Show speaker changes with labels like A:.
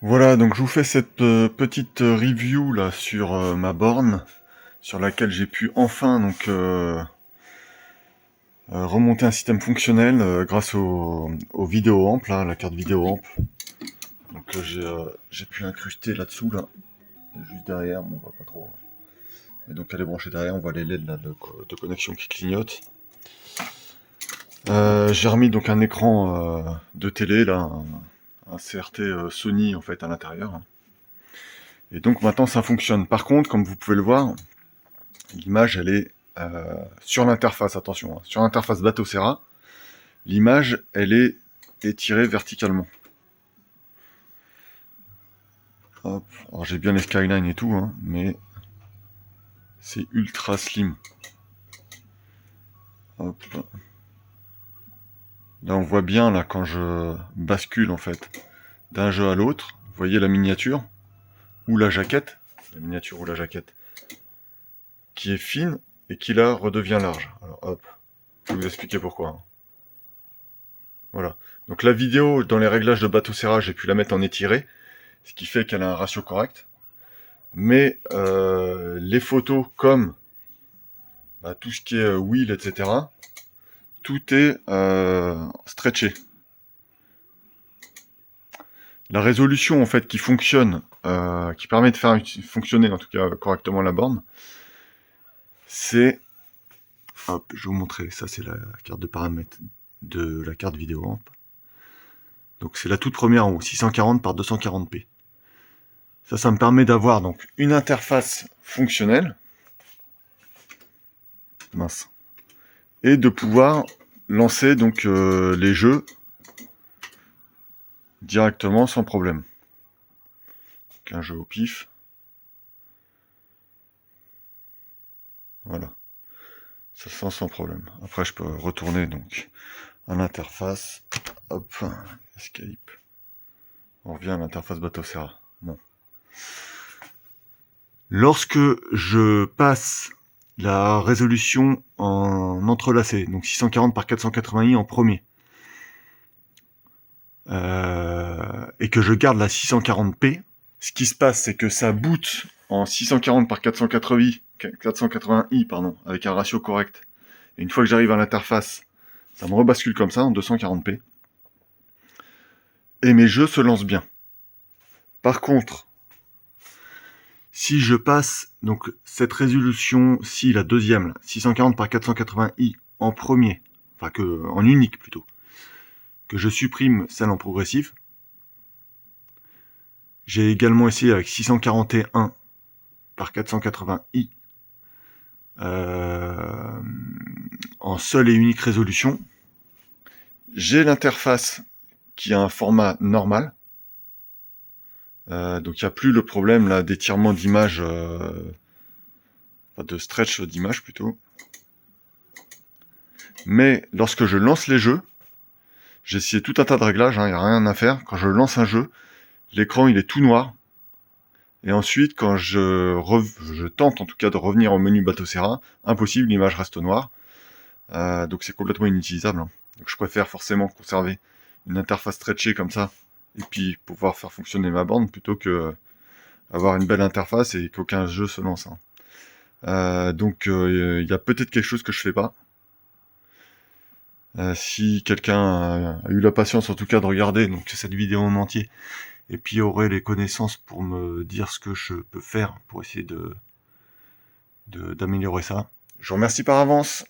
A: Voilà, donc je vous fais cette petite review là sur ma borne, sur laquelle j'ai pu enfin donc remonter un système fonctionnel grâce au vidéo amp là, la carte vidéo amp. Donc j'ai pu incruster là-dessous là, juste derrière, bon, on voit pas trop. Mais donc elle est branchée derrière, on voit les LED là, de connexion qui clignotent. J'ai remis donc un écran de télé là, un CRT Sony en fait à l'intérieur. Et donc maintenant ça fonctionne. Par contre, comme vous pouvez le voir, l'image elle est sur l'interface, attention, hein, sur l'interface Batocera, l'image elle est étirée verticalement. Hop. Alors j'ai bien les skylines et tout, hein, mais c'est ultra slim. Hop. Là on voit bien là quand je bascule en fait d'un jeu à l'autre. Vous voyez la miniature ou la jaquette, qui est fine et qui là redevient large. Alors hop, je vais vous expliquer pourquoi. Hein. Voilà. Donc la vidéo, dans les réglages de Batocera, j'ai pu la mettre en étiré, ce qui fait qu'elle a un ratio correct. Mais les photos, comme tout ce qui est wheel, etc., tout est stretché. La résolution en fait qui fonctionne, qui permet de faire fonctionner en tout cas correctement la borne, c'est, hop, je vais vous montrer, ça c'est la carte de paramètres de la carte vidéo amp. Donc c'est la toute première en haut, 640 par 240p. Ça me permet d'avoir donc une interface fonctionnelle, mince, et de pouvoir lancer donc les jeux directement sans problème. Donc un jeu au pif. Voilà. Ça se lance sans problème. Après je peux retourner donc à l'interface. Hop, escape. On revient à l'interface Batocera. Bon. Lorsque je passe la résolution en entrelacé, donc 640 par 480i en premier, et que je garde la 640p, ce qui se passe, c'est que ça boot en 640 par 480i, pardon, avec un ratio correct. Et une fois que j'arrive à l'interface, ça me rebascule comme ça en 240p. Et mes jeux se lancent bien. Par contre, si je passe donc cette résolution-ci, la deuxième, 640 par 480i en premier, enfin en unique plutôt, que je supprime celle en progressif, j'ai également essayé avec 641 par 480i en seule et unique résolution. J'ai l'interface qui a un format normal. Donc il n'y a plus le problème là d'étirement d'image, de stretch d'image plutôt. Mais lorsque je lance les jeux, j'ai essayé tout un tas de réglages, il n'y a rien à faire. Quand je lance un jeu, l'écran il est tout noir. Et ensuite, quand je tente en tout cas de revenir au menu Batocera, impossible, l'image reste noire. Donc c'est complètement inutilisable. Hein. Donc je préfère forcément conserver une interface stretchée comme ça, et puis pouvoir faire fonctionner ma borne, plutôt que avoir une belle interface et qu'aucun jeu se lance. Hein. Donc il y a peut-être quelque chose que je fais pas. Si quelqu'un a eu la patience en tout cas de regarder donc cette vidéo en entier, et puis aurait les connaissances pour me dire ce que je peux faire pour essayer d'améliorer ça. Je vous remercie par avance.